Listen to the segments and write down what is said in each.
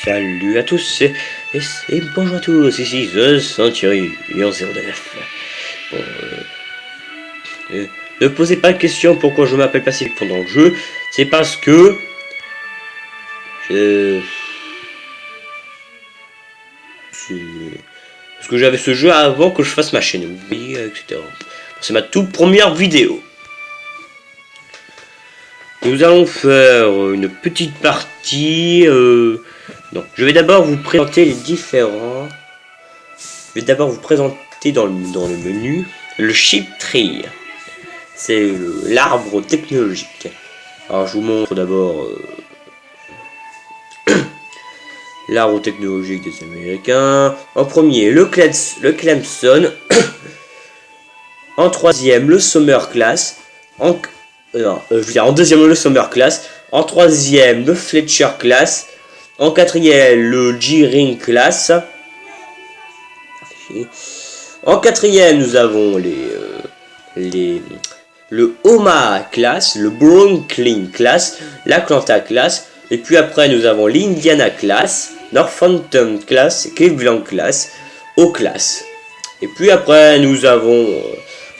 Salut à tous et bonjour à tous, ici The Century en 029. Bon, ne posez pas de questions pourquoi je m'appelle Pacific pendant le jeu, c'est parce que j'avais ce jeu avant que je fasse ma chaîne, vous voyez, etc. C'est ma toute première vidéo. Nous allons faire une petite partie. Donc, je vais d'abord vous présenter les différents. Je vais d'abord vous présenter dans le menu le Chip Tree. C'est l'arbre technologique. Alors, je vous montre d'abord l'arbre technologique des Américains. En premier, le Clemson. En troisième, le Summer Class. En deuxième, le Summer Class. En troisième, le Fletcher Class. En quatrième, le G-Ring Class. En quatrième, nous avons le Omaha Class, le Brooklyn Class, l'Atlanta Class. Et puis après, nous avons l'Indiana Class, Northampton Class, Cleveland Class, O Class. Et puis après, nous avons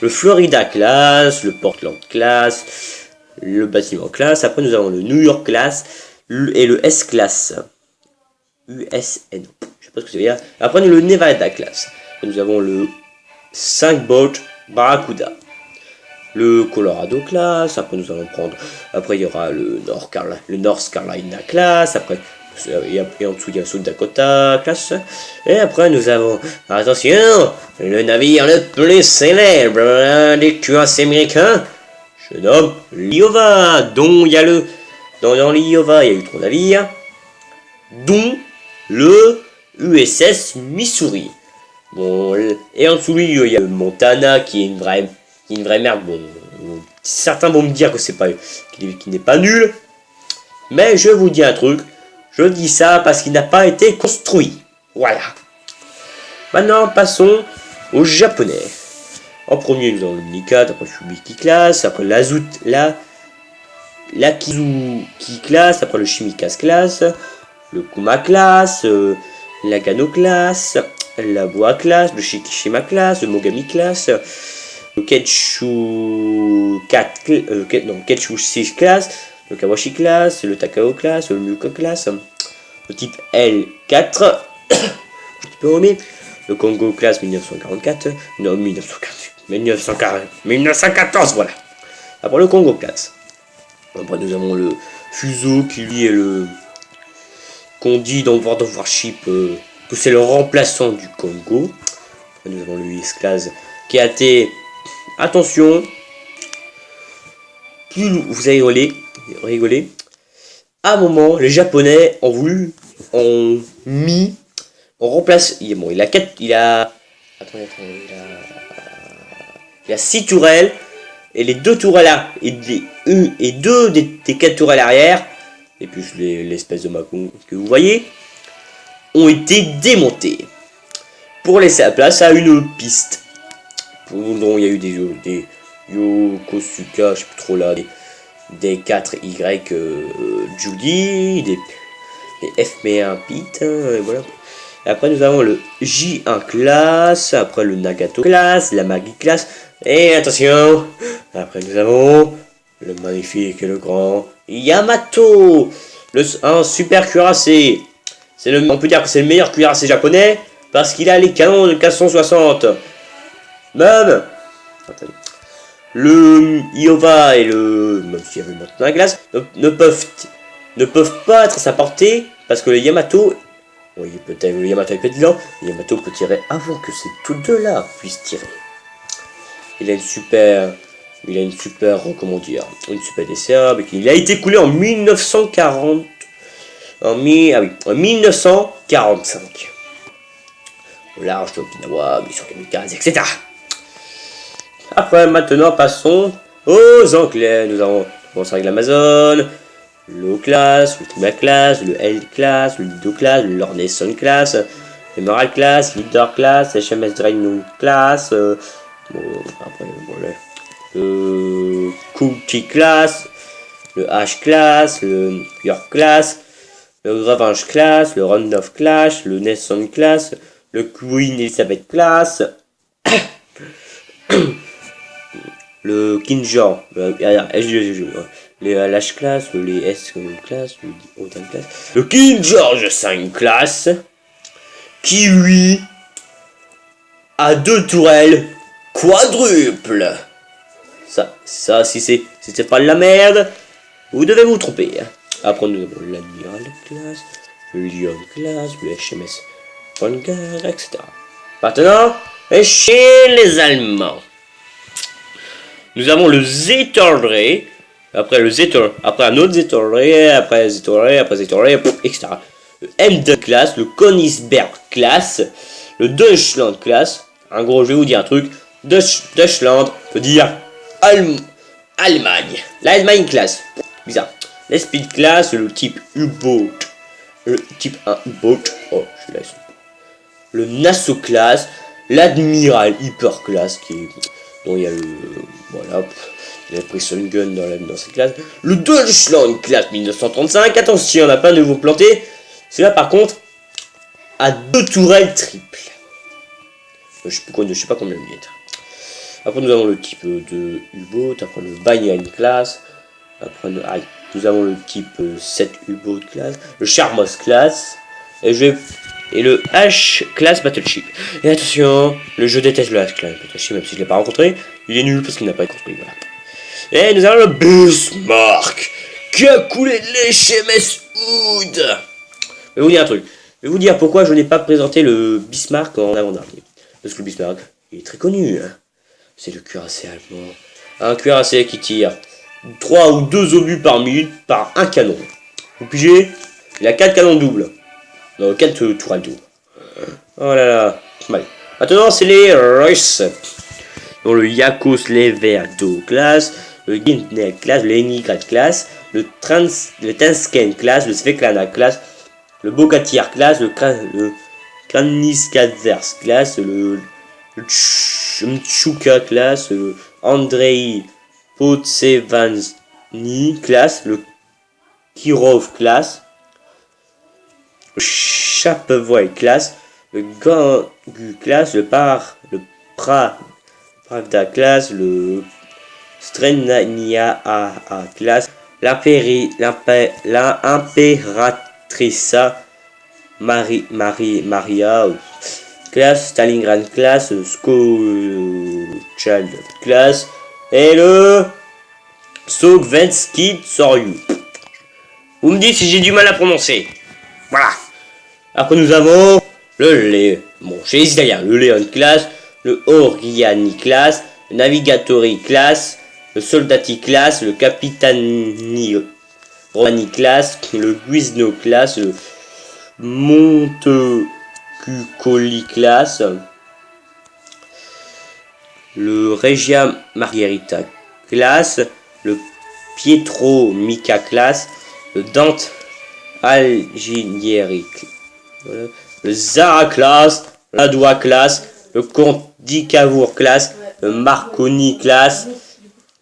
le Florida Class, le Portland Class, le bâtiment Class. Après, nous avons le New York Class et le S Class. USN. Je sais pas ce que ça veut dire. Après, nous le Nevada Class. Et nous avons le 5 Bolt Barracuda. Le Colorado Class. Après, nous allons prendre. Après, il y aura le North Carolina Class. Après, et en dessous, il y a South Dakota Class. Et après, nous avons. Attention, le navire le plus célèbre des cuirassés américains. Je nomme l'Iowa. Dont il y a le. Dans l'Iowa, il y a eu 3 navires. Dont le USS Missouri. Bon, et en dessous, il y a le Montana qui est une vraie merde. Bon, certains vont me dire que c'est pas, qu'il n'est pas nul, mais je vous dis un truc. Je dis ça parce qu'il n'a pas été construit. Voilà. Maintenant, passons aux japonais. En premier, nous avons le Nika, après le Shubiki Class, après l'Akizuki Class, après le Shimikas Class, le Kuma Class, la Gano Class, la Boa Class, le Shikishima Class, le Mogami Class, le Ketshu 6 Class, le Kawashi Class, le Takao Class, le Myuka Class, le type L4, le Congo Class 1944, non 1914, voilà. Après le Congo Class. Après nous avons le Fuso qui lui est le qu'on dit dans World of Warship que c'est le remplaçant du Congo. Après, nous avons le US Class qui a été, attention, plus vous allez rigoler, à un moment les Japonais ont voulu, on remplace, bon, il a 6 tourelles et les 2 tourelles et 2 des 4 tourelles arrière et puis l'espèce de Macon que vous voyez ont été démontés pour laisser la place à une piste dont il y a eu des Yokosuka, je sais plus trop là, des 4Y Judy, des FM1 Pete, et voilà. Et après nous avons le J1 Class, après le Nagato Class, la Magi Class, et attention, après nous avons le magnifique et le grand Yamato, un super cuirassé. On peut dire que c'est le meilleur cuirassé japonais parce qu'il a les canons de 460. Même le Iowa et même s'il y avait maintenant la glace, ne peuvent pas être à sa portée parce que le Yamato, oui, peut-être le Yamato est petit lent, le Yamato peut tirer avant que ces tous deux-là puissent tirer. Il a une super, comment dire, une super DCA, mais il a été coulé en 1940, en 1945. Au large de Okinawa, mission kamikaze, etc. Après, maintenant, passons aux Anglais. Nous avons commencé avec l'Amazon, le O-Class, le Tuma Class, le L-Class, le Lido Class, le Lorneson Class, le Moral Class, Leader Class, HMS Dragon Class, le Cookie Class, le H Class, le York Class, le Revenge class, le Randolph class, le Nelson class, le Queen Elizabeth class, le King George, les LH class, les S class, le Odin class, le King George 5 class, qui lui a 2 tourelles quadruples. Ça, si c'était pas de la merde, vous devez vous tromper. Après, nous avons l'Admiral class, le Lyon class, le HMS Vanguard, etc. Maintenant, chez les Allemands, nous avons le Zetorre, après le Zetorre, après un autre Zetorre, après Zetorre, après Zetorre, etc. Le M2 class, le Königsberg class, le Deutschland class. En gros, je vais vous dire un truc. Deutschland veut dire Allemagne. L'Allemagne class. Bizarre. Les Speed class, le type U-boat. Le type 1 U-boat. Oh, je suis là. Le Nassau class, l'Admiral Hyper class, dont il y a le. Voilà. Il a pris son gun dans cette classe. Le Deutschland class 1935. Attention, on n'a pas de vous planter. C'est là par contre à 2 tourelles triples. Je sais pas combien de mètres. Après nous avons le type de U-boat, après le Bayern class, après nous avons le type 7 U-boat class, le Charmos class, et le H class battleship. Et attention, je déteste le H class battleship, même si je l'ai pas rencontré, il est nul parce qu'il n'a pas été construit, voilà. Et nous avons le Bismarck, qui a coulé l'HMS Hood. Je vais vous dire un truc. Je vais vous dire pourquoi je n'ai pas présenté le Bismarck en avant-dernier. Parce que le Bismarck, il est très connu. Hein. C'est le cuirassé allemand. Un cuirassé qui tire 3 ou 2 obus par minute par un canon. Vous pigez? Il a 4 canons doubles. Non, 4 tourelles doubles. Oh là là. Mal. Maintenant, c'est les Russes. Donc le Yakos Leverdo class, le Gintner class, le Leningrad class, le Tansken class, le Svetlana class, le Bokatir class, le Kraniskazers class, le Mchuka class, le Andrei Potsevani class, le Kirov class, le Chapevoy class, le Gangu class, le Pravda class, le Strenania class, l'impératrice Maria class, Stalingrad class, Skochald class, et le Sovetsky Tsoryu. Vous me dites si j'ai du mal à prononcer. Voilà. Après nous avons chez les Italiens, le Leon class, le Oriani class, le Navigatori class, le Soldati class, le Capitani Romani class, le Guisno class, le Montecuccoli class, le Regia Margherita class, le Pietro Mica class, le Dante Alginieri, voilà. Le Zara class, l'Adoua class, le Comte d'Icavour class, le Marconi class,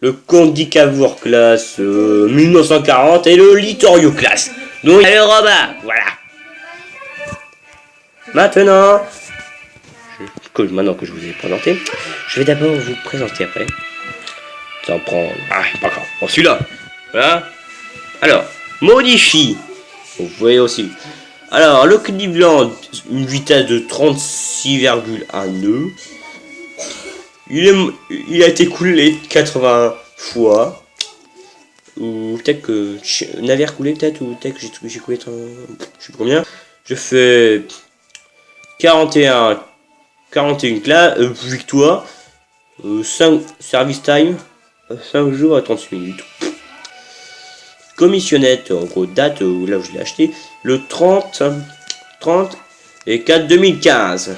le Comte d'Icavour class 1940 et le Littorio class. Donc le Robin, voilà. Maintenant que je vous ai présenté, je vais d'abord vous présenter après. Ça en prend. Ah, pas grave. Bon, celui-là. Voilà. Alors, modifie. Vous voyez aussi. Alors, le Cleveland, une vitesse de 36,1 nœuds. Il a été coulé 80 fois. Ou peut-être que navire coulé, peut-être, ou peut-être que j'ai coulé, je sais pas combien. Je fais 41 victoires, 5 service time, 5 jours à 36 minutes. Commissionnette, en gros, date là où je l'ai acheté, le 30 et 4 2015.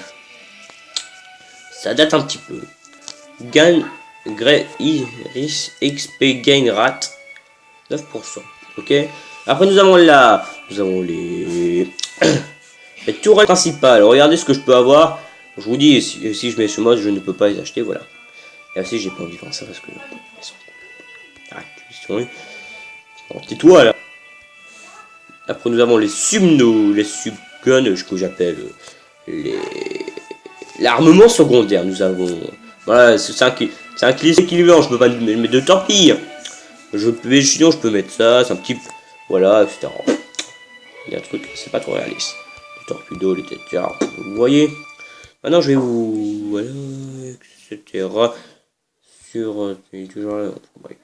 Ça date un petit peu. Gain, Iris, XP, Gain Rate, 9%. Ok. Après, nous avons les tourelles principales. Regardez ce que je peux avoir. Je vous dis, si je mets ce mode, je ne peux pas les acheter. Voilà. Et aussi, j'ai pas envie de faire ça parce que. Arrête, tais-toi là. Après nous avons les subnos, les subguns, que j'appelle l'armement secondaire. Nous avons, voilà, c'est un clé équilibrant. Je peux pas mettre de torpilles. Sinon je peux mettre ça, c'est un petit, voilà, etc. Il y a un truc, c'est pas trop réaliste. Les torpedos, les têtes, vous voyez. Maintenant je vais vous, voilà, etc. Sur, toujours là. Ouais.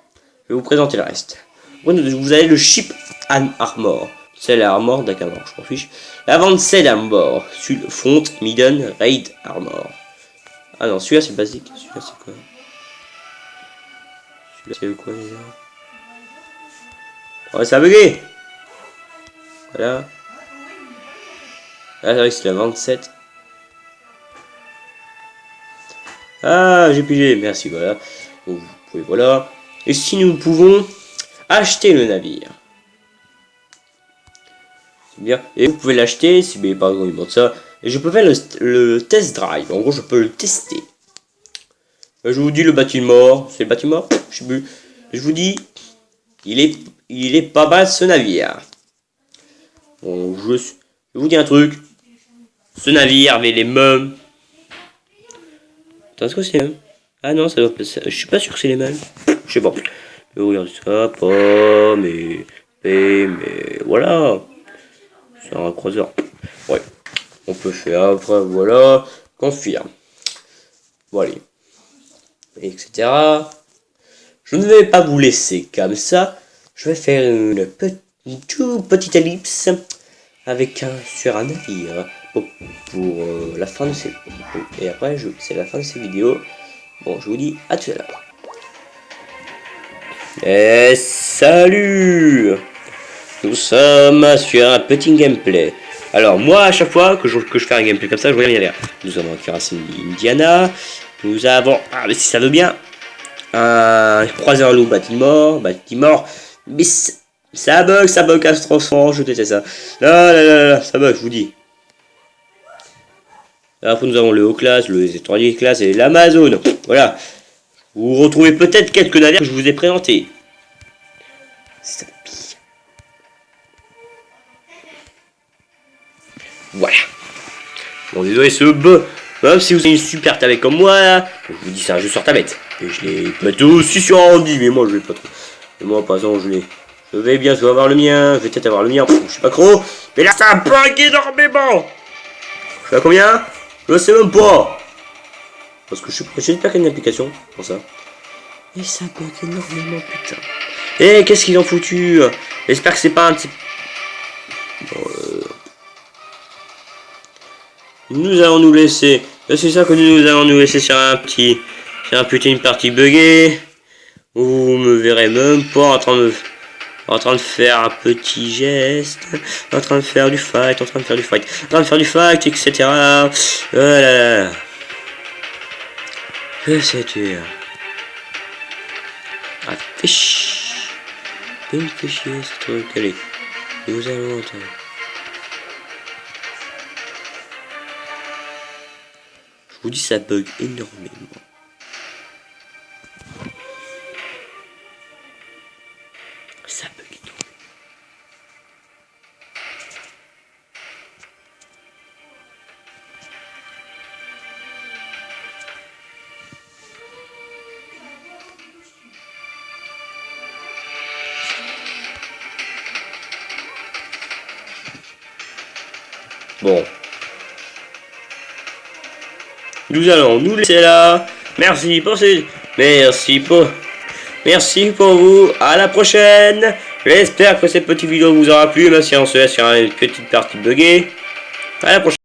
Je vais vous présenter le reste. Vous avez le ship armor. C'est l'armor d'accord, je m'en fiche. L'avancée armor. Front, midden, raid armor. Ah non, celui-là c'est basique. Celui-là c'est quoi? Celui-là c'est quoi déjà? Oh, ça a bugué. Voilà. Ah, c'est vrai que c'est la 27. Ah, j'ai pigé. Merci, voilà. Vous pouvez, voilà. Et si nous pouvons acheter le navire. C'est bien. Et vous pouvez l'acheter, si par exemple il montre ça. Et je peux faire le test drive. En gros, je peux le tester. Je vous dis le bâtiment. C'est le bâtiment? Je sais plus. Je vous dis, il est pas mal ce navire. Bon, je vous dis un truc. Ce navire avec les mêmes. Attends, est-ce que c'est les mêmes? Ah non, ça doit pas. Je suis pas sûr que c'est les mêmes. Je sais pas. Mais regardez ça, pas, mais voilà. C'est un croiseur. Ouais. On peut faire après, voilà. Confirme. Voilà. Etc. Je ne vais pas vous laisser comme ça. Je vais faire une petite ellipse avec sur un navire pour la fin de ces et après c'est la fin de ces vidéos. Bon, je vous dis à tout à l'heure. Et salut. Nous sommes sur un petit gameplay. Alors moi à chaque fois que je fais un gameplay comme ça, je regarde bien. Nous avons un Caracine Indiana. Nous avons, mais si ça veut bien, un croiseur loup bâtiment. Mais ça bug à se transformer, je déteste ça. Là, ça bug, je vous dis. Après nous avons le haut classe, le étoilier classe et l'Amazon. Voilà. Vous retrouvez peut-être quelques navires que je vous ai présentés. Ça pille. Voilà. Bon, désolé ce bug. Même si vous avez une super tablette comme moi, là, je vous dis c'est un jeu sur tablette. Et je l'ai peut-être aussi sur Andy, mais moi je l'ai pas trop. Et moi par exemple je l'ai. Je vais bientôt avoir le mien, je vais peut-être avoir le mien, je sais pas trop. Mais là ça bug énormément. Je sais à combien? Je sais même pas. Parce que j'espère qu'il y a une application pour ça. Et ça bug énormément, putain. Et qu'est-ce qu'ils ont foutu? J'espère que c'est pas un type. Bon, nous allons nous laisser. C'est ça que nous allons nous laisser sur un petit. Sur une partie buggée. Où vous me verrez même pas en train de faire un petit geste, en train de faire du fight, etc. Voilà. Que c'était. Ah, fait chier ce truc. Allez, nous allons entendre. Je vous dis, ça bug énormément. Ça bug énormément. Bon. Nous allons nous laisser là. Merci pour vous. À la prochaine. J'espère que cette petite vidéo vous aura plu. Même si on se laisse sur une petite partie buggée. À la prochaine.